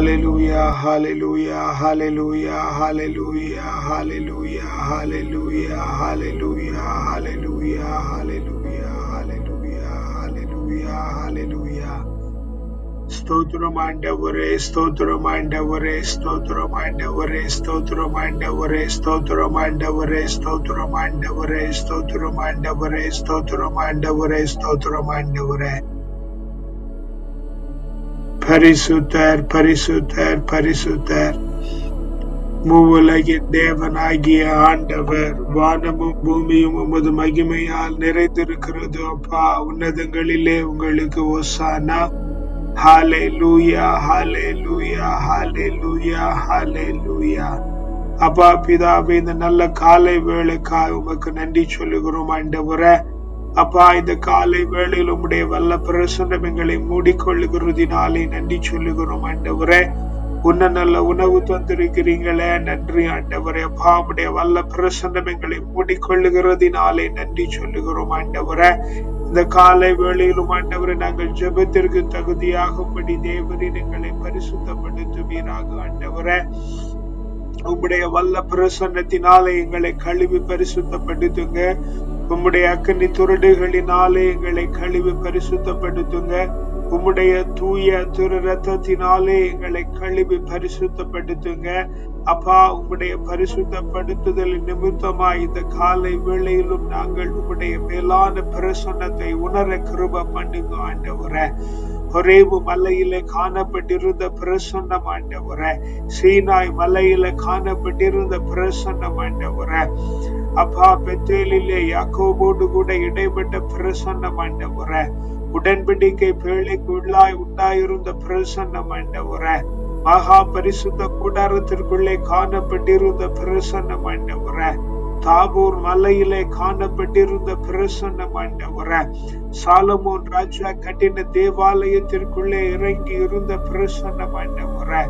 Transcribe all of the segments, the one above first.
Hallelujah, hallelujah, hallelujah, hallelujah, hallelujah, hallelujah, hallelujah, hallelujah, hallelujah, hallelujah, hallelujah, hallelujah. Stotram ஆண்டவரே, ஸ்தோத்திரம் ஆண்டவரே, ஸ்தோத்திரம் ஆண்டவரே, ஸ்தோத்திரம் ஆண்டவரே, ஸ்தோத்திரம் ஆண்டவரே, ஸ்தோத்திரம் ஆண்டவரே, ஸ்தோத்திரம் ஆண்டவரே, ஸ்தோத்திரம் ஆண்டவரே, ஸ்தோத்திரம் ஆண்டவரே. பரிசுத்தர், பரிசுத்தர், பரிசுத்தர். மூவுலகின் தேவனாகிய ஆண்டவர், வானமும் பூமியும் உமது மகிமையால் நிறைந்திருக்கிறது. அப்பா, உன்னதங்களிலே உங்களுக்கு ஓசானா. ஹalleluya, hallelujah, hallelujah, hallelujah. அப்பா பிதாவே, இந்த நல்ல காலை வேளைக்காய் உமக்கு நன்றி சொல்லுகிறோம் ஆண்டவரே. அப்பா, இந்த காலை வேளையில் உம்முடைய வல்ல பிரசன்னம் எங்களை மூடிக்கொள்ளுகிறதினாலே நன்றி சொல்லுகிறோம் ஆண்டவரே. உன்ன நல்ல உணவு தந்திருக்கிறீங்களே, நன்றி ஆண்டவரே. அப்பா, உம்முடைய வல்ல பிரசன்னம் எங்களை மூடிக்கொள்ளுகிறதினாலே நன்றி சொல்லுகிறோம் ஆண்டவரே. இந்த காலை வேளையிலும் ஆண்டவரே, நாங்கள் ஜெபத்திற்கு தகுதியாகும்படி தேவரீர் எங்களை பரிசுத்தப்படுத்துவீராக ஆண்டவரே. உம்முடைய வல்ல பிரசன்னத்தினாலே எங்களை கழுவி பரிசுத்தப்படுத்துங்க. உம்முடைய அக்கினி துருடுகளினாலே எங்களை கழுவி பரிசுத்தப்படுத்துங்க. உம்முடைய தூய திரு ரத்தத்தினாலே எங்களை கழுவி பரிசுத்தப்படுத்துங்க. அப்பா, உம்முடைய பரிசுத்தப்படுத்துதல் நிமித்தமாய் இந்த காலை வேளையிலும் நாங்கள் உம்முடைய மேலான பிரசன்னத்தை உணர கிருபை பண்ணுங்க ஆண்டவரே. ஹொரேபு மலையிலே காணப்பட்டிருந்த பிரசன்னம் ஆண்டவரே, சீனாய் மலையில காணப்பட்டிருந்த பிரசன்னம் ஆண்டவரே. அப்பா, பெத்தேலிலே யாக்கோபோடு கூட இடைப்பட்ட பிரசன்னம் ஆண்டவரே. உடன்படிக்கை பேழைக்கு உள்ளாய் உண்டாயிருந்த பிரசன்னம் ஆண்டவரே. மகா பரிசுத்த கூடாரத்திற்குள்ளே காணப்பட்டிருந்த பிரசன்னம் ஆண்டவரே. தாபூர் மலையிலே காணப்பட்டிருந்த பிரசன்னம் ஆண்டவரே. சாலமோன் ராஜா கட்டின தேவாலயத்திற்குள்ளே இறங்கி இருந்த பிரசன்னம் ஆண்டவரே.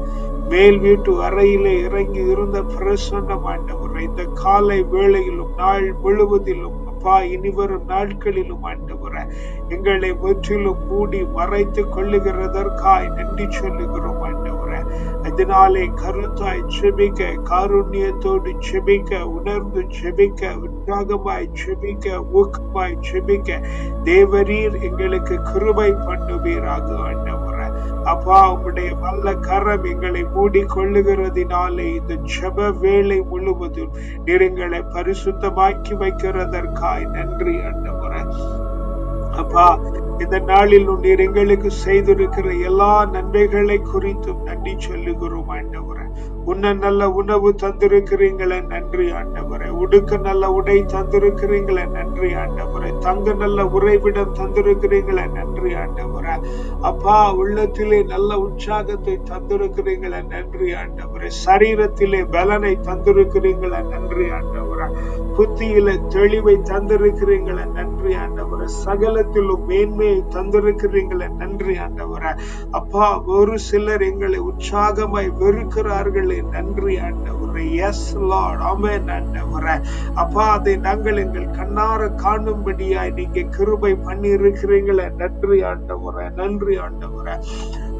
மேல் வீட்டு அறையிலே இறங்கி இருந்த பிரசன்னம் ஆண்டவரே. இந்த காலை வேளையிலும் நாள் முழுவதிலும் அப்பா, இனிவரும் நாட்களிலும் ஆண்டவரே, எங்களை முற்றிலும் மூடி மறைத்து கொள்ளுகிறதற்காய் நன்றி சொல்லுகிறோம் ஆண்டவரே. அதனாலே கருத்தாய் செபிக்க, காருண்யத்தோடு செபிக்க, உணர்ந்து செபிக்க, உற்சாகமாய் செபிக்க, ஊக்கமாய் செபிக்க தேவரீர் எங்களுக்கு கிருபை பண்ணுவீராக ஆண்டவரே. அப்பா, உம்முடைய வல்ல கரம் எங்களை மூடி கொள்ளுகிறதினாலே இந்த ஜெப வேளை முழுவதும் நீர் எங்களை பரிசுத்தமாக்கி வைக்கிறதற்காய் நன்றி ஆண்டவரே. அப்பா, இந்த நாளில் நீர் எங்களுக்கு செய்திருக்கிற எல்லா நன்மைகளை குறித்தும் நன்றி சொல்லுகிறோம் ஆண்டவரே. உன்ன நல்ல உணவு தந்திருக்கிறீங்களே, நன்றி ஆண்டவரே. உடுக்க நல்ல உடை தந்திருக்கிறீங்களே, நன்றி ஆண்டவரே. தங்க நல்ல உறைவிடம் தந்திருக்கிறீங்களே, நன்றி ஆண்டவரே. அப்பா, உள்ளத்திலே நல்ல உற்சாகத்தை தந்திருக்கிறீங்களே, நன்றி ஆண்டவரே. சரீரத்திலே பலனை தந்திருக்கிறீங்களே, நன்றி ஆண்டவரே. புத்தியில தெளிவை தந்திருக்கிறீங்களே, நன்றி ஆண்டவரே. சகலத்திலும் மேன்மையை தந்திருக்கிறீங்களே, நன்றி ஆண்டவரே. அப்பா, ஒரு சிலர் எங்களை உற்சாகமாய் வெறுக்கிறார்களே, நன்றி ஆண்டவரே. எஸ் லார்ட், ஆமென் ஆண்டவரே. அப்பா, அதை நாங்கள் எங்கள் கண்ணார காணும்படியாய் நீங்க கிருபை பண்ணி இருக்கிறீங்களே, நன்றி ஆண்டவரே, நன்றி ஆண்டவரே.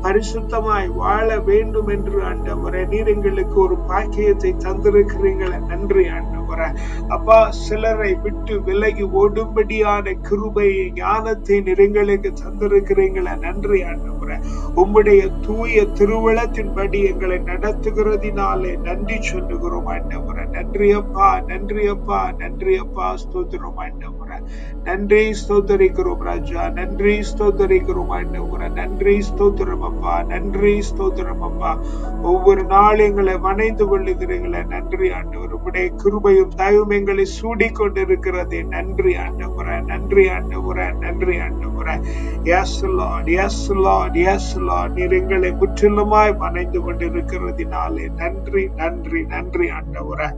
பரிசுத்தமாய் வாழ வேண்டும் என்று ஆண்டவரே நீர் எங்களுக்கு ஒரு பாக்கியத்தை தந்திருக்கிறீங்களே, நன்றி ஆண்டவரே. அப்பா, சிலரை விட்டு விலகி ஓடும்படியான கிருபையை, ஞானத்தை நீர் எங்களுக்கு தந்திருக்கிறீங்களே, நன்றி ஆண்டவரே. உம்முடைய தூய திருவிழத்தின்படி எங்களை நடத்துகிறதினாலே நன்றி சொல்லுகிறோம் ஆண்டவரே. நன்றி அப்பா, நன்றி அப்பா, நன்றி அப்பா. ஸ்தோத்திரம் ஆண்டவரே. நன்றி ஸ்தோத்தரிக்கிறோம் ராஜா, நன்றி ஸ்தோத்தரிக்கிறோம் ஆண்டவரே. நன்றி ஸ்தோத்திரம் அப்பா, நன்றி ஸ்தோத்திரம் அப்பா. ஒவ்வொரு நாள் எங்களை வணைந்து கொள்ளுகிறீங்களே, நன்றி ஆண்டவர். உம்முடைய கிருபையும் தயவும் எங்களை சூடி கொண்டிருக்கிறதே, நன்றி ஆண்டவரே, நன்றி ஆண்டவரே, நன்றி ஆண்டவரே. Yes Lord, yes Lord, yes lord. நீர் எங்களை முற்றிலுமாய் வணைந்து கொண்டிருக்கிறதினாலே நன்றி, நன்றி, நன்றி ஆண்டவரே.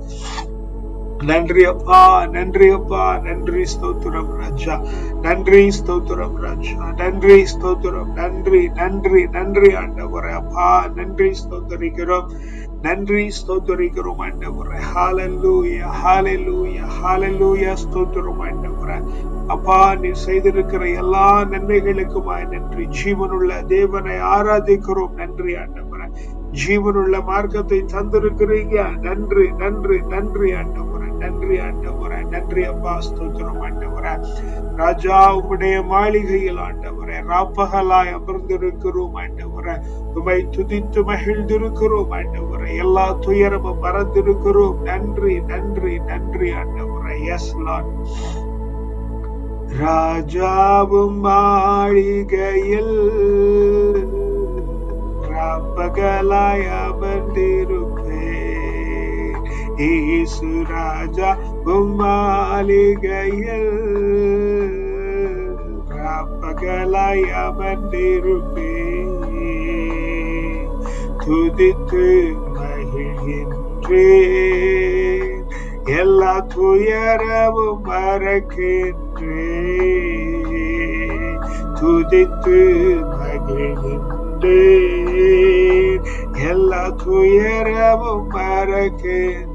நன்றி அப்பா, நன்றி அப்பா, நன்றி. ஸ்தோத்திரம் ராஜா, நன்றி. ஸ்தோத்திரம் ராஜா, நன்றி. ஸ்தோத்திரம், நன்றி, நன்றி, நன்றி ஆண்டவரே. அப்பா, நன்றி. ஸ்தோத்தரிக்கிறோம், நன்றி. ஸ்தோத்தரிக்கிறோம் ஆண்டவரே. ஹalleluya, ஹalleluya, ஹalleluya. ஸ்தோத்திரம் ஆண்டவரே. அப்பா, நீ செய்திருக்கிற எல்லா நன்மைகளுக்குமாய் நன்றி. ஜீவனுள்ள தேவனை ஆராதிக்கிறோம், நன்றி ஆண்டவரே. ஜீவனுள்ள மார்க்கத்தை தந்திருக்கிறீங்க. நன்றி நன்றி நன்றி ஆண்டவரே, நன்றி ஆண்டவரே, நன்றி அப்பா, ஸ்தோத்திரம் ஆண்டவரே. ராஜா, உம்முடைய மாளிகையில் ஆண்டவரே ராப்பகலாய் அமர்ந்திருக்கிறோம் ஆண்டவரே. உம்மை துதித்து மகிழ்ந்திருக்கிறோம் ஆண்டவரே. எல்லா துயரமும் மறந்திருக்கிறோம். நன்றி நன்றி நன்றி ஆண்டவரே. Yes lord. ராஜாவும் மாளிகையில் ராப்பகலாய் அமர்ந்திருப்பேன். இயேசு ராஜா மாளிகையில் ராப்பகலாய் அமர்ந்திருப்பேன். துதித்து மகிழ்கின்றேன். எல்லா துயரமும் மறக்கின்றேன். துதித்து மகிழ்கின்றேன். எல்லா துயரமும் மறக்கின்றேன்.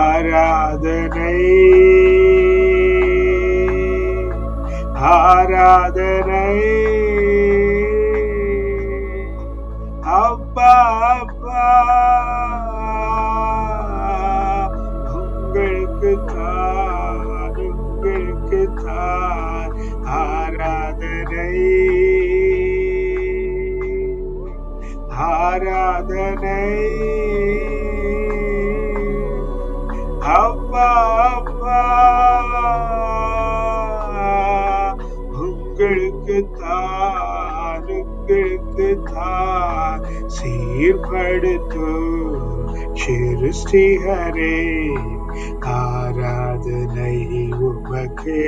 ஆராதனை ஆராதனை அப்பா அப்பா, உங்களுக்கு தான் உங்களுக்கு தான் ஆராதனை ஆராதனை. அப்பா அப்பா, உங்களுக்கு தான் உங்களுக்கு தான். சீர்படுத்தும் சிருஷ்டிகரே, ஆராதனை உமக்கே.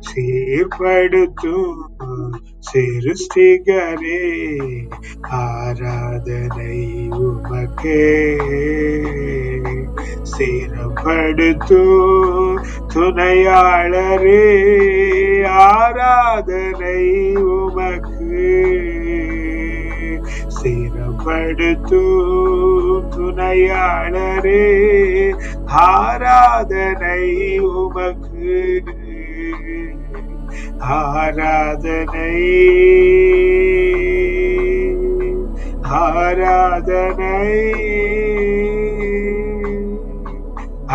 சீர்படுத்தும் சிருஷ்டிகரே, ஆராதனை உமக்கே. ஸ்திரப்படுத்தும் துணையாளரே, ஆராதனை உமக்கு. ஸ்திரப்படுத்தும் துணையாளரே, ஆராதனை உமக்கு. ஆராதனை ஆராதனை.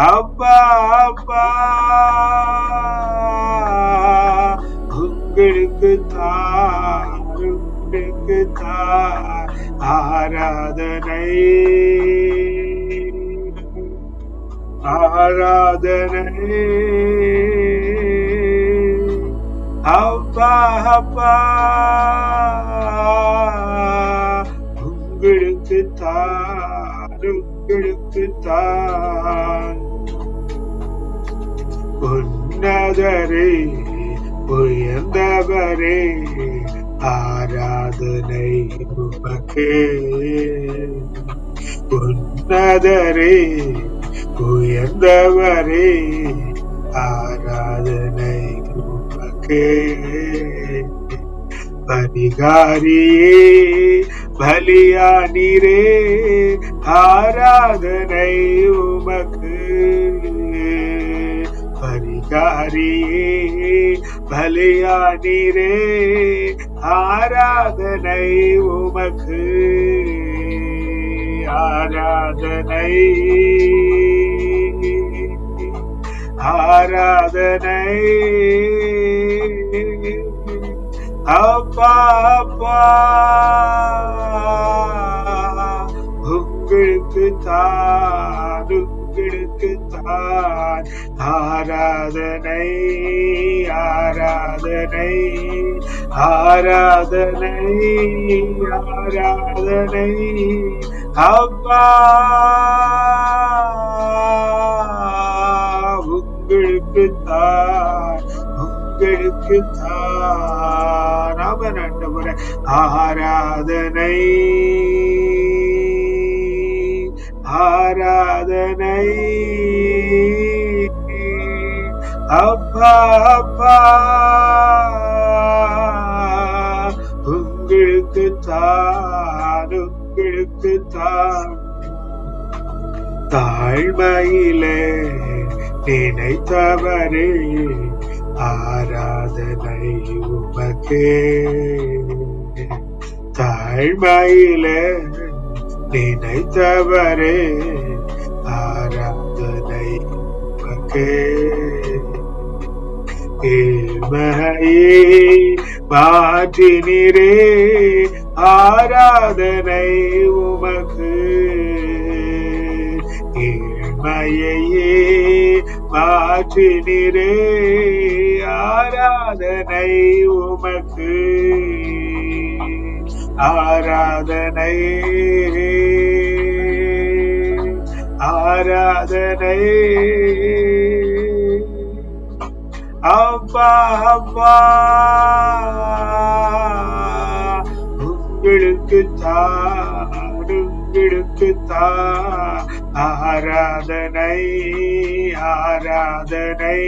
அப்பா அப்பா, உங்களுக்கு தான் உங்களுக்கு தான் ஆராதனை ஆராதனை. அப்பா அப்பா, உங்களுக்கு தான் உங்களுக்கு தான். உன்னதரே, உயர்ந்தவரே, ஆராதனை உமக்கே. உன்னதரே, உயர்ந்தவரே, ஆராதனை உமக்கே. பரிகாரியே, பலியானீரே, ஆராதனை உமக்கு. பரிகாரியே, பலியானீரே, ஆராதனை உமக்கு. ஆராதனை ஆராதனை. அப்பா அப்பா, உங்களுக்கு தான் உங்களுக்கு தான் ஆராதனை ஆராதனை ஆராதனை ஆராதனை. அப்பா, உங்களுக்கு தான் உங்களுக்கு தான் அவன் ஆண்டவரே. ஆராதனை ஆராதனை. அப்பா அப்பா, உங்களுக்கு தான் உங்களுக்கு தான். தாழ்மையிலே நினைத்தவரே, ஆராதனை உமக்கே. தாழ்மையிலே நினைத்தவரே ஆராதனை உமக்கே. ஏழ்மையை மாற்றினீரே ஆராதனை உமக்கு. ஏழ்மையே மாற்றினீரே ஆராதனை உமக்கு. ஆராதனை ஆராதனை. அப்பா அப்பா உங்களுக்கு ஆராதனை ஆராதனை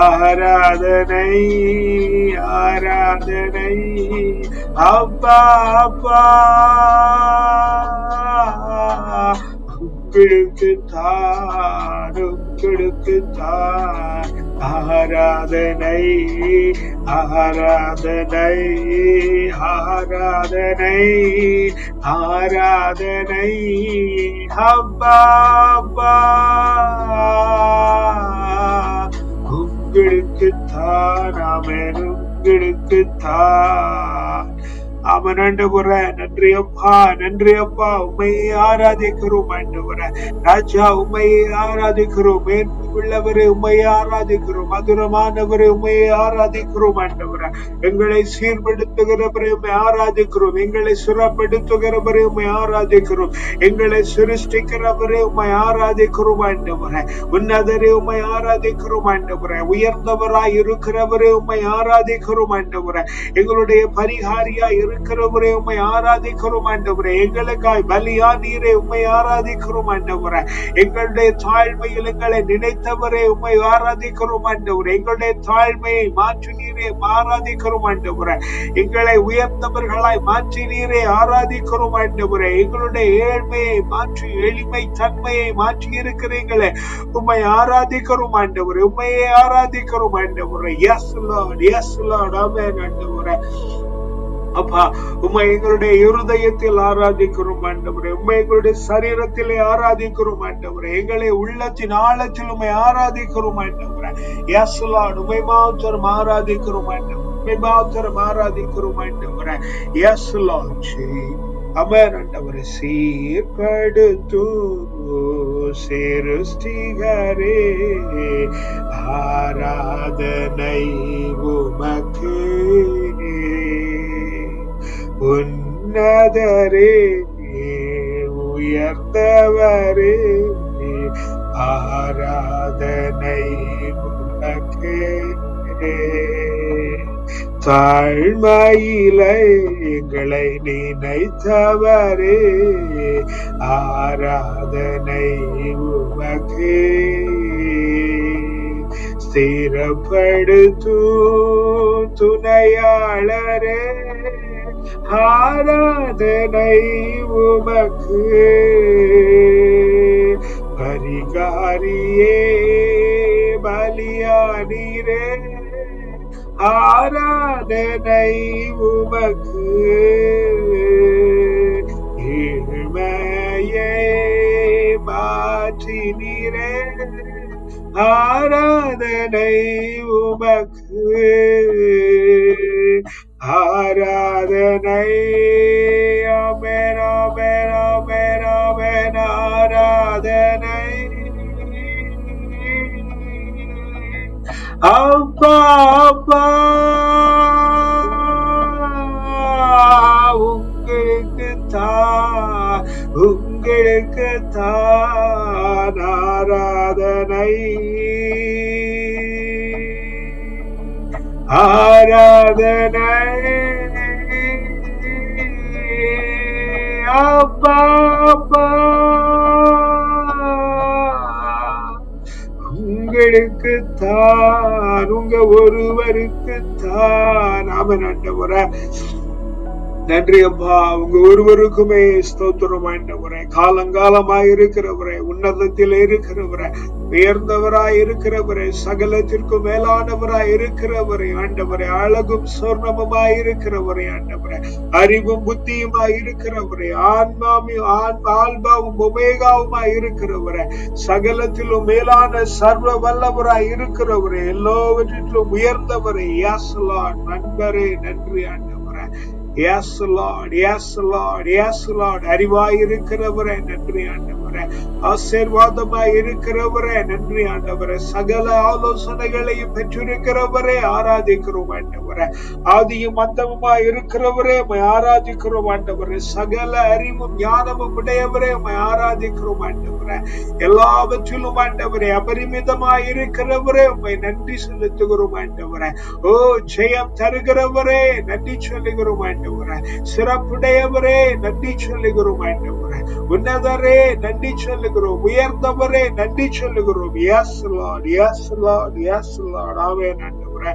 ஆராதனை ஆராதனை. அப்பா அப்பா உங்களுக்கு ஆராதனை ஆராதனை ஆராதனை ஆராதனை. அப்பா அப்பா உங்களுக்குத்தான் ஆமென் உங்களுக்குத்தான். அவன் ஆண்டவரே நன்றி அப்பா நன்றி அப்பா. உம்மையை ஆராதிக்கிறோம் ஆண்டவரே. ராஜா உம்மையை ஆராதிக்கிறோம். உள்ளவரே உம்மையை ஆராதிக்கிறோம். மதுரமானவரே உம்மையை ஆராதிக்கிறோம் ஆண்டவரே. எங்களை சீர்படுத்துகிறவரை உம்மை ஆராதிக்கிறோம். எங்களை சுரப்படுத்துகிறவரை உம்மை ஆராதிக்கிறோம். எங்களை சிருஷ்டிக்கிறவரே உம்மை ஆராதிக்கிறோம் ஆண்டவரே. உன்னதரே உம்மை ஆராதிக்கிறோம் ஆண்டவரே. உயர்ந்தவராய் இருக்கிறவரே உம்மை ஆராதிக்கிறோம் ஆண்டவரே. எங்களுடைய பரிகாரியா இருக்கிறவரே உம்மை ஆராதிக்கிறோம் ஆண்டவரே. எங்களுக்காய் பலியா நீரே உம்மை ஆராதிக்கிறோம் ஆண்டவரே. எங்களுடைய தாழ்மையில் எங்களை நினைத்தவரே உம்மை ஆராதிக்கிறோம் ஆண்டவரே. எங்களுடைய தாழ்மையை மாற்றி நீரே ஆராதிக்கிறோம் ஆண்டவரே. எங்களை உயர்ந்தவர்களாய் மாற்றி நீரே ஆராதிக்கிறோம் ஆண்டவரே. எங்களுடைய ஏழ்மையை மாற்றி எளிமை தன்மையை மாற்றி இருக்கிறீங்களே உம்மை ஆராதிக்கிறோம் ஆண்டவரே. உம்மையே ஆராதிக்கிறோம் ஆண்டவரே. எஸ் லார்ட் எஸ் லார்ட் ஆமென் ஆண்டவரே. அப்பா உம்மை எங்களுடைய இருதயத்தில் ஆராதிக்கிறோம் ஆண்டவரே. உம்மை எங்களுடைய சரீரத்திலே ஆராதிக்கிறோம் ஆண்டவரே. எங்களை உள்ளத்தின் ஆழத்தில் உம்மை ஆராதிக்கிறோம் ஆண்டவரே. எஸ் லார்ட் உம்மை மாத்திரம் ஆராதிக்கிறோம் ஆண்டவரே. உம்மை மாத்திரம் ஆராதிக்கிறோம் ஆண்டவரே. எஸ் லார்ட் ஆமென் ஆண்டவரே. சீர்படுத்து சிருஷ்டிகரே ஆராதனை உமக்கு. உன்னதரே உயர்ந்தவரே ஆராதனை உமக்கு. தாழ்மையிலே எங்களை நினைத்தவரே ஆராதனை உமக்கு. ஸ்திரப்படுத்து துணையாளரே ஆராதனை உமக்கு. பரிகாரியே பலியானீரே ஆராதனை உமக்கு. ஏழ்மையை மாற்றி நீரே ஆராதனை உமக்கு. ஆராதனை ஆமென் ஆமென் ஆமென் ஆமென். ஆராதனை அப்பா அப்பா உங்களுக்கு தான் ஆராதனை ஆராதனை. அப்பா அப்பா உங்களுக்கு தான் உங்க ஒருவருக்கு தான். ஆமென் ஆண்டவரே. நன்றி அப்பா. உங்க ஒருவருக்குமே ஸ்தோத்திரம் ஆண்டவரே. காலங்காலமாய் இருக்கிறவரே, உன்னதத்தில் இருக்கிறவரே, உயர்ந்தவராய் இருக்கிறவரே, சகலத்திற்கும் மேலானவராய் இருக்கிறவரே ஆண்டவரே, அழகும் சொர்ணமுமாய் இருக்கிறவரே ஆண்டவரே, அறிவும் புத்தியுமாய் இருக்கிறவரே, ஆல்பாவும் ஒமேகாவுமாய் இருக்கிறவரே, சகலத்திலும் மேலான சர்வ வல்லவராய் இருக்கிறவரே, எல்லாவற்றிலும் உயர்ந்தவரே. யாஸ் லார்ட். நண்பரே நன்றி ஆண்டவரே. Yes Lord, yes Lord, yes Lord. அறிவாய் இருக்கிறவரே நன்றி ஆண்டவரே. ஆசீர்வாதமாய் இருக்கிறவரே நன்றி ஆண்டவரே. சகல ஆலோசனைகளையும் பெற்றிருக்கிறவரே ஆராதிக்கிறோம் ஆண்டவரே. ஆதியும் அந்தமுமாய் இருக்கிறவரே ஆராதிக்கிறோம் ஆண்டவரே. சகல அறிவும் ஞானமும் உடையவரே ஆராதிக்கிறோம் ஆண்டவரே. எல்லாவற்றிலும் ஆண்டவரே அபரிமிதமாய் இருக்கிறவரே உம்மை நன்றி செலுத்துகிறோம் ஆண்டவரே. ஓ ஜெயம் தருகிறவரே நன்றி சொல்லுகிறோம் ஆண்டவரே. சிறப்புடையவரே நன்றி சொல்லுகிறோம் ஆண்டவரே. உன்னதரே நன்றி சொல்லுகிறோம். உயர்ந்தவரே நன்றி சொல்லுகிறோம். Yes Lord, yes Lord, yes Lord. ஆமென் ஆண்டவரே.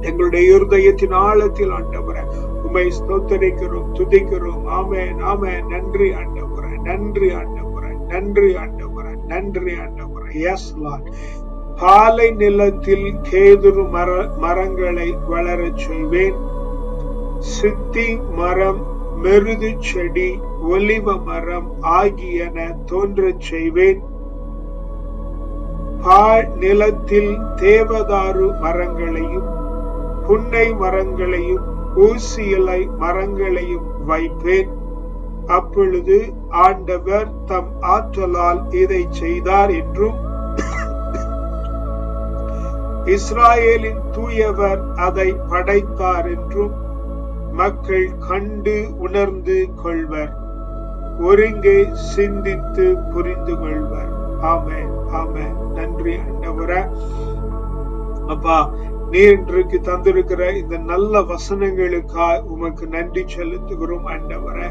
எங்களுடைய இருதயத்தின் ஆழத்தில் ஆண்டவரே உம்மை ஸ்தோத்திரிக்கிறோம், துதிக்கிறோம். ஆமென், ஆமென். நன்றி ஆண்டவரே, நன்றி ஆண்டவரே, நன்றி ஆண்டவரே, நன்றி ஆண்டவரே. Yes lord. பாலை நிலத்தில் கேதுரு மரங்களை வளரச் செய்வேன். சித்தி மரம், மெருது செடி, ஒலிவ மரம் ஆகியன தோன்றச் செய்வேன். பால் நிலத்தில் தேவதாரு மரங்களையும் புன்னை மரங்களையும் ஊசி இலை மரங்களையும் வைப்பேன். அப்பொழுது ஆண்டவர் தம் ஆற்றலால் இதை செய்தார் என்றும் இஸ்ராயேலின் தூயவர் அதை படைத்தார் என்றும் மக்கள் கண்டு உணர்ந்து கொள்வர். ஒருங்கே சிந்தித்து புரிந்து கொள்வர். ஆமென், ஆமென். நன்றி ஆண்டவரே. அப்பா, நீர் இன்றைக்கு தந்திருக்கிற இந்த நல்ல வசனங்களுக்காக உமக்கு நன்றி செலுத்துகிறோம் ஆண்டவரே.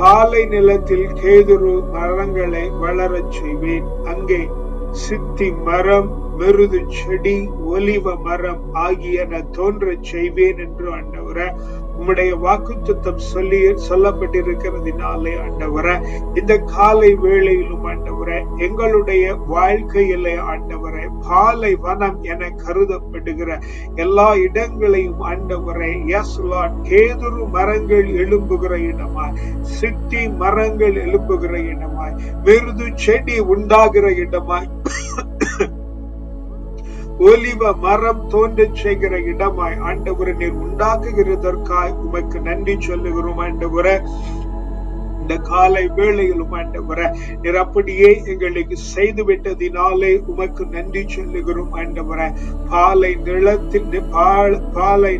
பாலை நிலத்தில் கேதுரு மரங்களை வளரச் செய்வேன். அங்கே சித்தி மரம், மெருது செடி, ஒலிவ மரம் ஆகியன தோன்றச் செய்வேன் என்று ஆண்டவரே உம்முடைய வாக்குத்தத்தம் சொல்லப்பட்டிருக்கிறதுனாலே ஆண்டவரே இந்த காலை வேளையிலும் ஆண்டவரே எங்களுடைய வாழ்க்கையிலே ஆண்டவரே பாலை வனம் என கருதப்படுகிற எல்லா இடங்களையும் ஆண்டவரே எஸ் லார்ட் கேதுரு மரங்கள் எழும்புகிற இடமாய், சித்தி மரங்கள் எழும்புகிற இடமாய், மெருது செடி உண்டாகிற இடமாய், ஒலிவ மரம் தோன்ற செய்கிற இடமாய் ஆண்டவரை நீர் உண்டாக்குகிறதற்காய் உமக்கு நன்றி சொல்லுகிறோம் ஆண்டவரை. இந்த காலை வேளையிலும் ஆண்டவரை நீர் அப்படியே எங்களுக்கு செய்து விட்டதினாலே உமக்கு நன்றி சொல்லுகிறோம் ஆண்டவரை. பாலை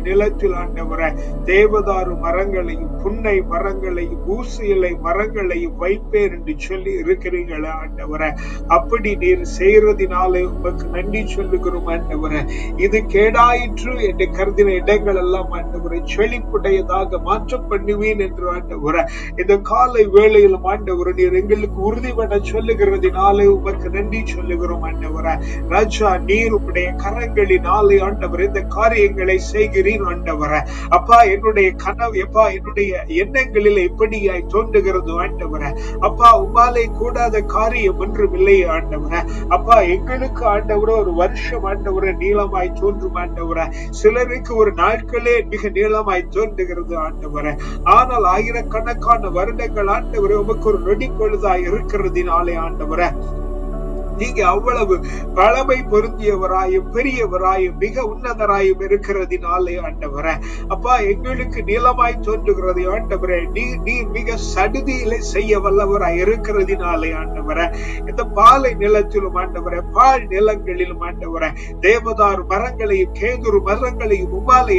நிலத்தில் ஆண்டவரை தேவதாரு மரங்களையும் புன்னை மரங்களையும் ஊசி இலை மரங்களையும் வைப்பேன் என்று சொல்லி இருக்கிறீங்களா ஆண்டவரை. அப்படி நீர் செய்யறதினாலே உமக்கு நன்றி சொல்லுகிறோம் ஆண்டவரை. இது கேடாயிற்று என்று கருதின இடங்கள் எல்லாம் ஆண்டவரை செழிப்புடையதாக மாற்ற பண்ணுவேன் என்று ஆண்டவரை இந்த காலை வேளையிலும் ஆண்டவரை நீர் எங்களுக்கு உறுதிபட சொல்லுகிறதினாலே உமக்கு நன்றி சொல்லுகிறோம் ஆண்டவரை. ராஜா, நீர் உடைய கரங்களினாலே ஆண்டவர் இந்த காரியங்களை செய்கிறீர் ஆண்டவரை. அப்பா, என்னுடைய கனவு அப்பா என்னுடைய எண்ணங்களில் எப்படியாய் தோன்றுகிறது ஆண்டவரை. அப்பா, உமாலே கூடாத காரியம் ஒன்றும் இல்லையே ஆண்டவரை. அப்பா, எங்களுக்கு ஆண்டவரை ஒரு வருஷம் ஆண்டவரை நீளமாய் தோன்றும் ஆண்டவரை. சிலருக்கு ஒரு நாட்களே மிக நீளமாய் தோன்றுகிறது ஆண்டவரை. ஆனால் ஆயிரக்கணக்கான வருடங்கள் ஆண்டவரே உமக்கு ஒரு நொடி பொழுதாய் இருக்கிறதினாலே ஆண்டவரே நீங்க அவ்வளவு பழமை பொருந்தியவராயும் பெரியவராயும் மிக உன்னதராயும் இருக்கிறதினாலே ஆண்டவரே. அப்பா, எங்களுக்கு நீளமாய் தோன்றுகிறது ஆண்டவரே. நீ மிக சடுதியிலே செய்ய வல்லவராய் இருக்கிறதினாலே ஆண்டவரே இந்த பாலை நிலத்திலும் ஆண்டவரே பால் நிலங்களிலும் ஆண்டவரே தேவதாரு மரங்களையும் கேதுரு மரங்களையும் உமாலை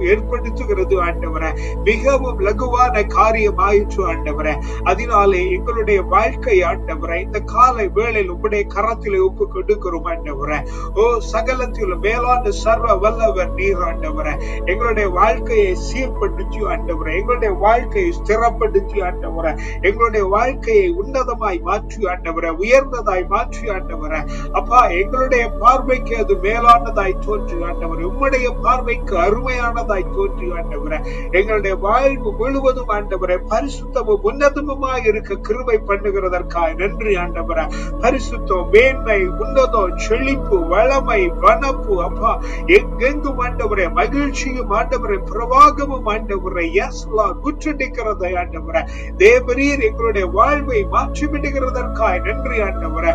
ஏற்படுத்துகிறது ஆண்டவரே. மிகவும் லகுவான காரியம் ஆயிற்று ஆண்டவரே. அதனாலே எங்களுடைய வாழ்க்கை ஆண்டவரே இந்த காலை வேளையில் உம்முடைய உம்முடைய கரத்திலே ஒப்பு கொடுக்கிறோம் ஆண்டவரே. ஓ சகலத்திலும் மேலான சர்வ வல்லவர் நீர் ஆண்டவரே. எங்களுடைய வாழ்க்கையை சீர்படுத்தி ஆண்டவரே, எங்களுடைய வாழ்க்கையை ஸ்திரப்படுத்தி ஆண்டவரே, எங்களுடைய வாழ்க்கையை உன்னதமாய் மாற்றி ஆண்டவரே, உயர்ந்ததாய் மாற்றி ஆண்டவரே. அப்பா, எங்களுடைய பார்வைக்கு அது மேலானதாய் தோன்றி ஆண்டவரே, உம்முடைய பார்வைக்கு அருமையானதாய் தோன்றி ஆண்டவரே. எங்களுடைய வாழ்வு முழுவதும் ஆண்டவரே பரிசுத்தமும் உன்னதமுமாய் இருக்க கிருபை பண்ணுகிறதற்காக நன்றி ஆண்டவரே. பரிசுத்தம், மேன்மை, உன்னதம், செழிப்பு, வளமை, வனப்பு, அப்பா எங்கெங்கும் ஆண்டவரே மகிழ்ச்சியும் ஆண்டவரே பிரவாகமும் ஆண்டவரே முற்றடிக்கிறதை ஆண்டவரே. தேவரீர் எங்களுடைய வாழ்வை மாற்றிவிடுகிறதற்காக நன்றி ஆண்டவரே.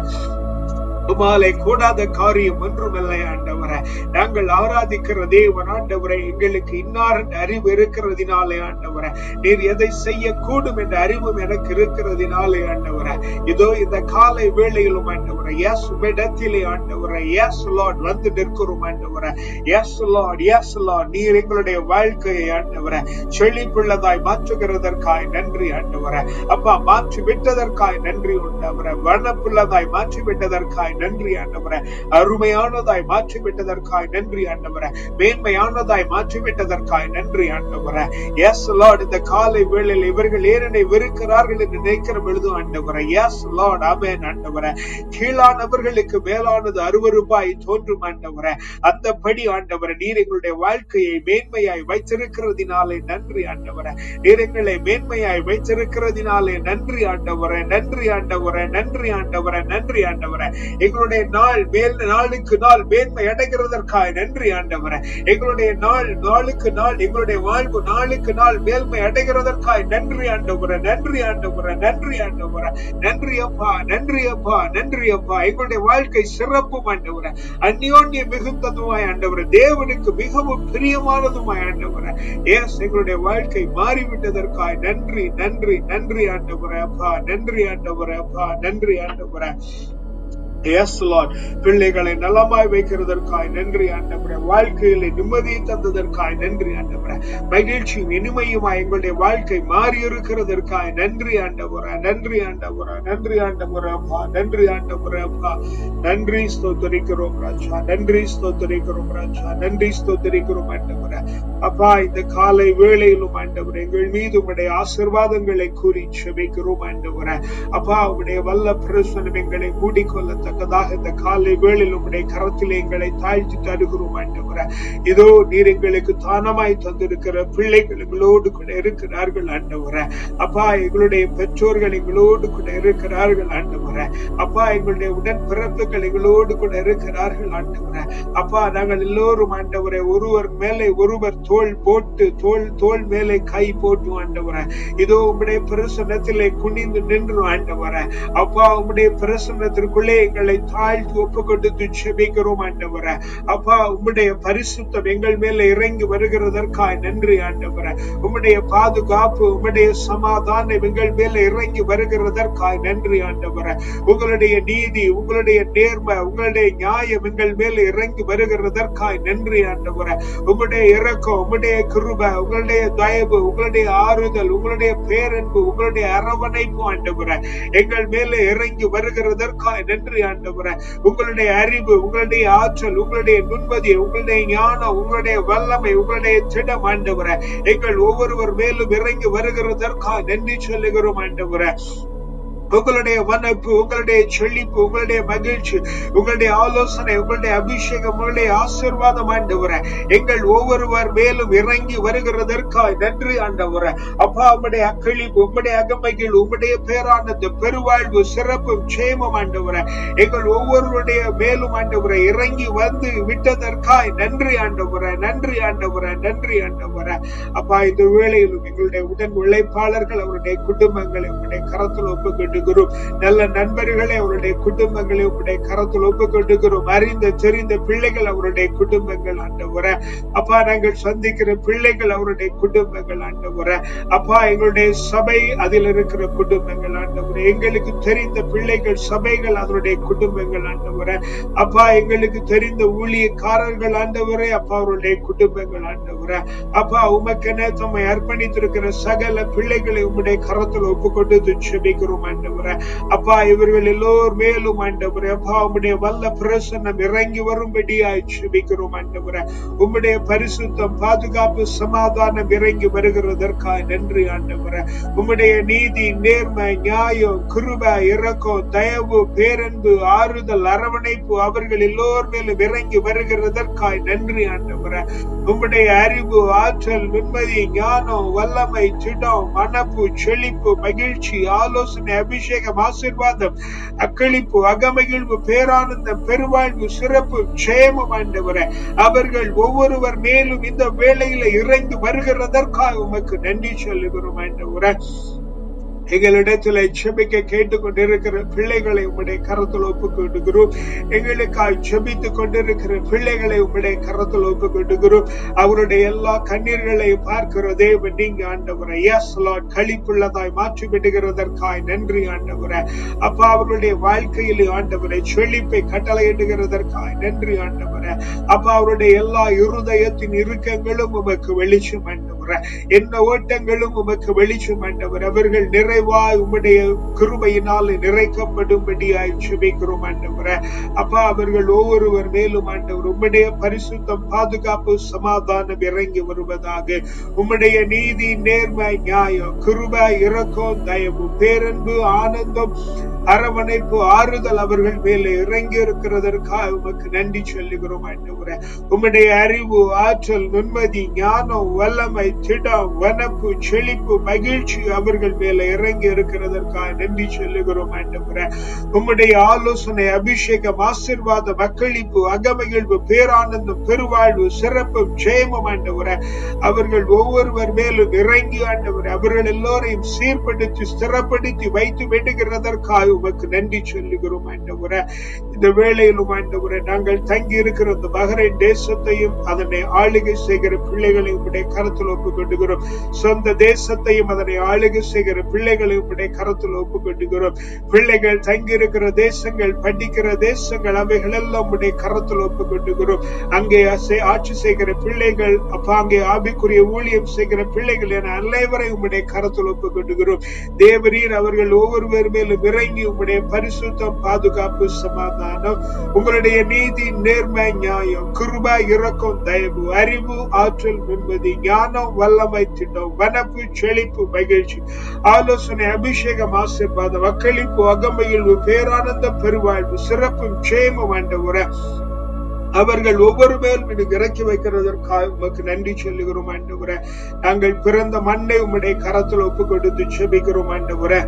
உமாலை கூடாத காரியம் ஒன்றுமில்லை ஆண்டவரே. நாங்கள் ஆராதிக்கிற தேவன் ஆண்டவரே, எங்களுக்கு இன்னார் அறிவு இருக்கிறதினாலே ஆண்டவரே, நீர் எதை செய்யக்கூடும் என்ற அறிவும் எனக்கு இருக்கிறதினாலே ஆண்டவரே, இதோ இந்த காலை வேளையிலும் ஆண்டவரே எஸ் உம்மிடத்திலே ஆண்டவரே எஸ் லார்ட் வந்து நிற்கிறோம் ஆண்டவரே. எஸ் லார்ட், எஸ் லார்ட், நீர் எங்களுடைய வாழ்க்கையை ஆண்டவரே செழிப்புள்ளதாய் மாற்றுகிறதற்காய் நன்றி ஆண்டவரே. அப்பா, மாற்றி விட்டதற்காய் நன்றி ஆண்டவரே. வனப்புள்ளதாய் மாற்றி விட்டதற்காய் நன்றி ஆண்டவரே. அருமையானதாய் மாற்றிவிட்டதற்காய் நன்றி ஆண்டவரே. மேன்மையானதாய் மாற்றிவிட்டதற்காய் நன்றி ஆண்டவரே. எஸ் லார்ட், இந்த காலை வேளையில் இவர்கள் ஏறனை வெறுக்கிறார்கள் என்று நினைக்கிற பொழுது ஆண்டவரே எஸ் லார்ட் ஆமென் ஆண்டவரே. கீழானவர்களுக்கு மேலானது அருவருப்பாய் தோன்றும் ஆண்டவரே. அந்தபடி ஆண்டவரே நீர் எங்களுடைய வாழ்க்கையை மேன்மையாய் வைத்திருக்கிறதினாலே நன்றி ஆண்டவரே. நீர் எங்களை மேன்மையாய் வைத்திருக்கிறதினாலே நன்றி ஆண்டவரே. நன்றி ஆண்டவரே, நன்றி ஆண்டவரே, நன்றி ஆண்டவரே. எங்களுடைய நாள் நாளுக்கு நாள் மேன்மை அடைகிறதற்காக நன்றி ஆண்டவரே. எங்களுடைய நாளுக்கு நாள், எங்களுடைய வாழ்வு நாளுக்கு நாள் மேன்மை அடைகிறதற்காக நன்றி ஆண்டவரே. நன்றி ஆண்டவரே, நன்றி ஆண்டவரே. நன்றி அப்பா, நன்றி அப்பா, நன்றி அப்பா. எங்களுடைய வாழ்க்கை சிறப்பும் ஆண்டவரே, அந்யோன்யம் மிகுந்ததுமாய் ஆண்டவரே, தேவனுக்கு மிகவும் பிரியமானதுமாய் ஆண்டவரே. எஸ், எங்களுடைய வாழ்க்கை மாறிவிட்டதற்காக நன்றி, நன்றி, நன்றி ஆண்டவரே அப்பா. நன்றி ஆண்டவரே அப்பா, நன்றி ஆண்டவரே. எஸ் லார்ட், பிள்ளைகளை நலமாய் வைக்கிறதற்காய் நன்றி ஆண்டவரே. வாழ்க்கையில நிம்மதியை தந்ததற்காய் நன்றி ஆண்டவரே. மகிழ்ச்சியும் இனிமையுமாய் எங்களுடைய வாழ்க்கை மாறி இருக்கிறதற்காய் நன்றி ஆண்டவரே. நன்றி ஆண்டவரே, நன்றி ஆண்டவரே அப்பா, நன்றி ஆண்டவரே அப்பா. நன்றி ஸ்தோத்திரிக்கிறோம் ராஜா, நன்றி ஸ்தோத்திரிக்கிறோம் ராஜா, நன்றி ஸ்தோத்திரிக்கிறோம் ஆண்டவரே. அப்பா, இந்த காலை வேளையிலும் ஆண்டவரே எங்கள் மீது உம்முடைய ஆசீர்வாதங்களை கூறி செபிக்கிறோம் ஆண்டவரே. அப்பா, உம்முடைய வல்ல பிரசன்னம் எங்களை மூடிக்கொள்ள இந்த காலை வேளையில் உம்முடைய கரத்திலே எங்களை தாழ்த்தி தருகிறோம் ஆண்டவரே. இதோ நீர் எங்களுக்கு தானமாய் தந்திருக்கிற பிள்ளைகள் எங்களோடு கூட இருக்கிறார்கள் ஆண்டவரே. அப்பா, எங்களுடைய பெற்றோர்கள் எங்களோடு கூட இருக்கிறார்கள் ஆண்டவரே. அப்பா, எங்களுடைய உடன்பிறப்புகள் எங்களோடு கூட இருக்கிறார்கள் ஆண்டவரே. அப்பா, நாங்கள் எல்லோரும் ஆண்டவரே ஒருவர் மேலே ஒருவர் தோள் மேலே கை போட்டு ஆண்டவரே, இதோ உம்முடைய பிரசன்னத்திலே குனிந்து நின்று ஆண்டவரே. அப்பா, உம்முடைய பிரசன்னத்திற்குள்ளே எங்களை தாழ்த்தி ஒப்பு கொடுத்து செபிக்கிறோம் ஆண்டவரே. அப்பா, உம்முடைய பரிசுத்தம் எங்கள் மேல இறங்கி வருகிறதற்காக நன்றி ஆண்டவரே. உம்முடைய பாதுகாப்பு, உம்முடைய சமாதானம் எங்கள் மேல இறங்கி வருகிறதற்காக நன்றி ஆண்டவரே. உங்களுடைய நீதி, உங்களுடைய நேர்மை, உங்களுடைய நியாயம் எங்கள் மேல இறங்கி வருகிறதற்காக நன்றி ஆண்டவரே. உம்முடைய இரக்கம், உம்முடைய கிருபை, உங்களுடைய தயவு, உங்களுடைய ஆறுதல், உங்களுடைய பேரன்பு, உங்களுடைய அரவணைப்பு ஆண்டவரே எங்கள் மேல இறங்கி வருகிறதற்காக நன்றி ஆண்டவரே. உங்களுடைய அறிவு, உங்களுடைய ஆற்றல், உங்களுடைய நுண்மதி, உங்களுடைய ஞானம், உங்களுடைய வல்லமை, உங்களுடைய திடம் ஆண்டவரே எங்கள் ஒவ்வொருவர் மேலும் இறங்கி வருகிறதற்காக நன்றி சொல்லுகிறோம் ஆண்டவரே. உங்களுடைய வனப்பு, உங்களுடைய செழிப்பு, உங்களுடைய மகிழ்ச்சி, உங்களுடைய ஆலோசனை, உங்களுடைய அபிஷேகம், உங்களுடைய ஆசீர்வாதம் ஆண்டவரே எங்கள் ஒவ்வொருவர் மேலும் இறங்கி வருகிறதற்காக நன்றி ஆண்டவரே. அப்பா, உம்முடைய அக்களிப்பு, உம்முடைய அகமைகள், உம்முடைய பேரானது, பெருவாழ்வு, சிறப்பு, க்ஷேமம் ஆண்டவரே எங்கள் ஒவ்வொருவருடைய மேலும் ஆண்டவரே இறங்கி வந்து விட்டதற்காக நன்றி ஆண்டவரே. நன்றி ஆண்டவரே, நன்றி ஆண்டவரே. அப்பா, இந்த வேளையிலும் எங்களுடைய உடன் உழைப்பாளர்கள், அவருடைய குடும்பங்களை உங்களுடைய கரத்தில் ஒப்புக்கொண்டு நல்ல நண்பர்களை, அவருடைய குடும்பங்களை உங்களுடைய கரத்தில் ஒப்புக்கொண்டுகிறோம். அறிந்த தெரிந்த பிள்ளைகள், அவருடைய குடும்பங்கள் ஆண்டவரே. அப்பா, நாங்கள் சந்திக்கிற பிள்ளைகள், அவருடைய குடும்பங்கள் ஆண்டவரே. அப்பா, எங்களுடைய சபை, அதில் இருக்கிற குடும்பங்கள் ஆண்டவரே. எங்களுக்கு தெரிந்த பிள்ளைகள், சபைகள், அதனுடைய குடும்பங்கள் ஆண்டவரே. அப்பா, எங்களுக்கு தெரிந்த ஊழியக்காரர்கள் ஆண்டவரே. அப்பா, அவருடைய குடும்பங்கள் ஆண்டவரே. அப்பா, அப்பா உமக்கென தம்மை அர்ப்பணித்திருக்கிற சகல பிள்ளைகளை உம்முடைய கரத்தில் ஒப்பு கொண்டு செபிக்கிறோம் ஆண்டவரே. அப்பா இவர்கள் எல்லோர் மேலும் ஆண்டவரே அப்பா உம்முடைய வல்ல பிரசன்னம் இறங்கி வரும்படியாய் செபிக்கிறோம் ஆண்டவரே. உம்முடைய பரிசுத்தம் பாதுகாப்பு சமாதானம் இறங்கி வருகிறதற்காக நன்றி ஆண்டவரே. உம்முடைய நீதி நேர்மை நியாயம் கிருபை இரக்கம் தயவு பேரன்பு ஆறுதல் அரவணைப்பு அவர்கள் எல்லோர் மேலும் இறங்கி வருகிறதற்காய் நன்றி ஆண்டவரே. உம்முடைய அறிவு ஆற்றல் நிம்மதி ஞானம் வல்லமை திடம் மனப்பு செழிப்பு மகிழ்ச்சி ஆலோசனை அபிஷேகம் ஆசீர்வாதம் அக்களிப்பு அகமகிழ்வு பேரானந்தம் பெருவாழ்வு சிறப்பு ஜெயமும் ஆண்டவரே அவர்கள் ஒவ்வொருவர் மேலும் இந்த வேளையில இறங்கி வருகிறதற்காக உமக்கு நன்றி சொல்லுகிறோம் ஆண்டவரே. எங்களிடத்துல ஜெபிக்க கேட்டுக்கொண்டிருக்கிற பிள்ளைகளை உம்முடைய கரத்தில் ஒப்புக் கொடுக்கிறோம். எங்களுக்காக ஜெபித்துக் கொண்டிருக்கிற பிள்ளைகளை உம்முடைய கரத்தில் ஒப்புக் கொடுக்கிறோம். அவருடைய எல்லா கண்ணீர்களை பார்க்கிற தேவன் நீங்க ஆண்டவரே. எஸ் லார்ட் களிப்புள்ளதாய் மாற்றி விடுகிறதற்காய் நன்றி ஆண்டவரே. அப்பா அவருடைய வாழ்க்கையிலே ஆண்டவரை செழிப்பை கட்டளையிடுகிறதற்காய் நன்றி ஆண்டவரே. அப்பா அவருடைய எல்லா இருதயத்தின் இறுக்கங்களும் உமக்கு வெளிச்சம் ஆண்டவரே. என்ன ஓட்டங்களும் உமக்கு வெளிச்சம் ஆண்டவர். அவர்கள் நிறைவாய் உம்முடைய கிருபையினால் நிறைக்கப்படும்படியாய் ஜெபிக்கிறோம் ஆண்டவரே. அப்பா அவர்கள் ஒவ்வொருவர் மேலும் ஆண்டவர் உம்முடைய பரிசுத்தம் பாதுகாப்பு சமாதானம் இறங்கி வருவதாக. உம்முடைய நீதி நேர்மை நியாயம் கிருபை இரக்கம் தயவு பேரன்பு ஆனந்தம் அரவணைப்பு ஆறுதல் அவர்கள் மேலே இறங்கி இருக்கிறதற்காக உமக்கு நன்றி சொல்லுகிறோம் ஆண்டவரே. உம்முடைய அறிவு ஆற்றல் நிம்மதி ஞானம் வல்லமை திடம் வனப்பு செழிப்பு மகிழ்ச்சி அவர்கள் மேல இறங்கி இருக்கிறதற்காக நன்றி சொல்லுகிறோம் ஆண்டவரே. உம்முடைய ஆலோசனை அபிஷேகம் ஆசீர்வாதம் அக்களிப்பு அகமகிழ்வு பேரானந்தம் பெருவாழ்வு சிறப்பு ஜெயமும் ஆண்டவரே அவர்கள் ஒவ்வொருவர் மேலும் இறங்கி ஆண்டவரே அவர்கள் எல்லோரையும் சீர்படுத்தி ஸ்திரப்படுத்தி வைத்து விடுகிறதற்காக உமக்கு நன்றி சொல்லுகிறோம் ஆண்டவரே. இந்த வேளையிலும் ஆண்டவரே நாங்கள் தங்கி இருக்கிற இந்த பஹ்ரைன் தேசத்தையும் அதனை ஆளுகை செய்கிற பிள்ளைகளை உம்முடைய கரத்தில் ஒப்புக் கொண்டுகிறோம். சொந்த தேசத்தையும் அதனை ஆளுகை செய்கிற பிள்ளைகளை உம்முடைய கரத்தில் ஒப்புக் கொண்டுகிறோம். பிள்ளைகள் தங்கி இருக்கிற தேசங்கள் படிக்கிற தேசங்கள் அவைகள் எல்லாம் உம்முடைய கரத்தில் ஒப்புக் கொண்டுகிறோம். அங்கே ஆட்சி செய்கிற பிள்ளைகள் அப்பா அங்கே ஆவிக்குரிய ஊழியம் செய்கிற பிள்ளைகள் என அனைவரை உம்முடைய கரத்தில் ஒப்புக் கொண்டுகிறோம். தேவரீர் அவர்கள் ஒவ்வொருவர் மேலும் இறங்கி உம்முடைய பரிசுத்தம் பாதுகாப்பு சமாதானம் உங்களுடைய நீதி நேர்மை நியாயம் கிருபை இரக்கம் தயவு அறிவு ஆற்றல் நிம்மதி ஞானம் வல்லமை திட்டம் வனப்பு செழிப்பு மகிழ்ச்சி ஆலோசனை அபிஷேகம் ஆசீர்வாதம் அக்களிப்பு அகமகிழ்வு பேரானந்தம் பெருவாழ்வு சிறப்பும் ஜெயமும் ஆண்டவரே அவர்கள் ஒவ்வொரு மேலும் எனக்கு இறக்கி வைக்கிறதற்காக உமக்கு நன்றி சொல்லுகிறோம் ஆண்டவரே. நாங்கள் பிறந்த மண்ணை உம்முடைய கரத்தில் ஒப்பு கொடுத்து செபிக்கிறோம் ஆண்டவரே.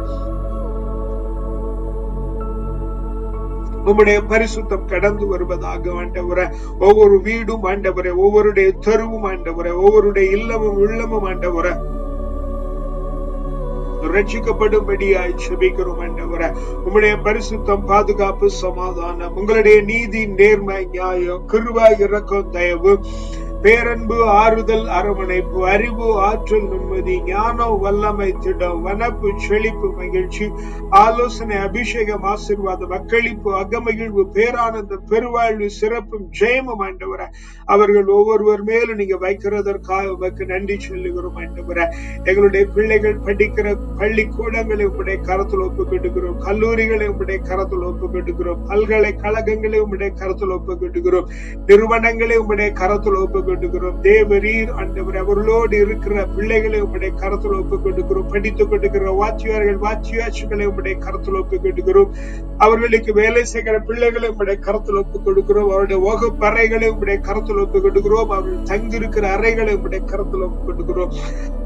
உம்முடைய பரிசுத்தம் கடந்து வருவதாக ஆண்டவரே. ஒவ்வொரு வீடும் ஆண்டவரே ஒவ்வொருடைய தெருவும் ஆண்டவரே ஒவ்வொருடைய இல்லமும் உள்ளமும் ஆண்டவரே ரட்சிக்கப்படும்படியாய் செபிக்கிறோம் ஆண்டவரே. உம்முடைய பரிசுத்தம் பாதுகாப்பு சமாதானம் உங்களுடைய நீதி நேர்மை நியாயம் கிருபை இரக்கம் தயவு பேரன்பு ஆறுதல் அரவணைப்பு அறிவு ஆற்றல் நிம்மதி ஞானம் வல்லமை திடம் வனப்பு செழிப்பு மகிழ்ச்சி ஆலோசனை அபிஷேகம் ஆசீர்வாதம் அக்களிப்பு அகமகிழ்வு பேரானந்தம் பெருவாழ்வு சிறப்பும் ஜெயமும் ஆண்டவரே அவர்கள் ஒவ்வொருவர் மேலும் நீங்க வைக்கிறதற்காக உமக்கு நன்றி சொல்லுகிறோம் ஆண்டவரே. எங்களுடைய பிள்ளைகள் படிக்கிற பள்ளிக்கூடங்களை உம்முடைய கரத்தில் ஒப்பு கொண்டுகிறோம். கல்லூரிகளை உம்முடைய கரத்தில் ஒப்பு கொண்டுகிறோம். பல்கலைக்கழகங்களை உம்முடைய கரத்தில் ஒப்பு கொண்டுகிறோம். நிறுவனங்களை உம்முடைய கரத்தில் ஒப்பு கொண்டுகிறோம். தேவரீர் ஆண்டவர் அவர்களோடு இருக்கிற பிள்ளைகளை உம்முடைய கரத்தில் ஒப்பு கொண்டுகிறோம். படித்துக் கொண்டிருக்கிற வாத்தியார்கள் வாத்தியாட்சிகளை உம்முடைய கரத்தில் ஒப்பு கொண்டுகிறோம். அவர்களுக்கு வேலை செய்கிற பிள்ளைகளை உம்முடைய கரத்தில் ஒப்பு கொடுக்கிறோம். அவருடைய வகுப்பறைகளை உம்முடைய கரத்தில் ஒப்பு கொண்டுகிறோம். அவர்கள் தங்கியிருக்கிற அறைகளை உம்முடைய கரத்தில் ஒப்பு கொண்டுகிறோம்.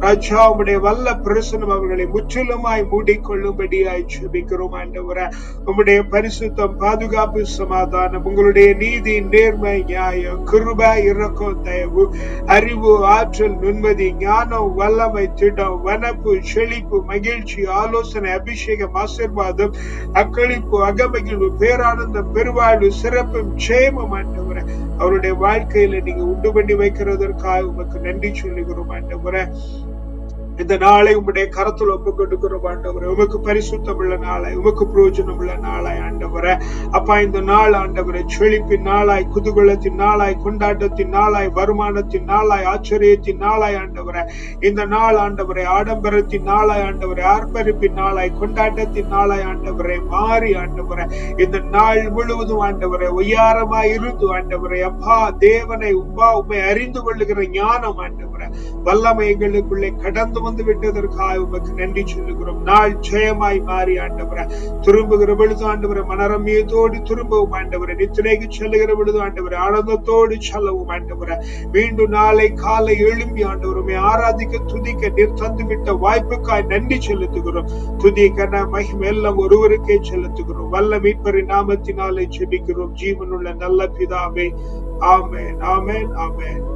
ராஜா உம்முடைய வல்ல பிரசனம் அவர்களை முற்றிலுமாய் மூடிக்கொள்ளும்படியாய் ஜெபிக்கிறோம் ஆண்டவரே. உம்முடைய பரிசுத்தம் பாதுகாப்பு சமாதானம் உங்களுடைய நீதி நேர்மை நியாயம் கிருபை இரக்கம் தயவு அறிவு ஆற்றல் நிம்மதி ஞானம் வல்லமை திடம் வனப்பு செழிப்பு மகிழ்ச்சி ஆலோசனை அபிஷேகம் ஆசீர்வாதம் அக்களிப்பு அகமகிழ்வு பேரானந்தம் பெருவாழ்வு சிறப்பும் ஜெயமும் ஆண்டவரே அவருடைய வாழ்க்கையில நீங்க உண்டு பண்ணி வைக்கிறதற்காக உமக்கு நன்றி சொல்லுகிறோம் ஆண்டவரே. இந்த நாளை உம்முடைய கரத்துல ஒப்பு கொடுக்கிறோம் ஆண்டவரே. உமக்கு பரிசுத்தமுள்ள நாளாய், உமக்கு பிரயோஜனமுள்ள நாளாய் ஆண்டவரே. அப்பா, இந்த நாள் ஆண்டவரே செழிப்பின் நாளாய், குதூகலத்தின் நாளாய், கொண்டாட்டத்தின் நாளாய், வருமானத்தின் நாளாய், ஆச்சரியத்தின் நாளாய் ஆண்டவரே. இந்த நாள் ஆண்டவரே ஆடம்பரத்தின் நாளாய் ஆண்டவரே, ஆர்ப்பரிப்பின் நாளாய், கொண்டாட்டத்தின் நாளாய் ஆண்டவரே மாறி ஆண்டவரே. இந்த நாள் முழுவதும் ஆண்டவரே ஒய்யாரமாய் இருந்து ஆண்டவரே அப்பா தேவனை உம்மை அறிந்து கொள்ளுகிற ஞானம் ஆண்டவரே வல்லமைகளுக்குள்ளே கடந்து வந்து விட்டதற்காக உமக்கு நன்றி சொல்லுகிறோம். நாள் ஜெயமாய் மாறி ஆண்டவரே திரும்புகிற பொழுது ஆண்டவரே மனரமியத்தோடு திரும்பவும் ஆண்டவரே, நித்திரைக்கு செல்லுகிற பொழுது ஆண்டவரே ஆனந்தத்தோடு செல்லவும் ஆண்டவரே. மீண்டும் நாளை காலை எழும்பி ஆண்டவருமே ஆராதிக்க துதிக்க நீர் தந்துவிட்ட வாய்ப்புக்காய் நன்றி செலுத்துகிறோம். துதி கன மகிமை எல்லாம் ஒருவருக்கே செலுத்துகிறோம். வல்ல மீட்பரின் நாமத்தினாலே ஜெபிக்கிறோம் ஜீவனுள்ள நல்ல பிதாவே. ஆமென், ஆமென், ஆமென்.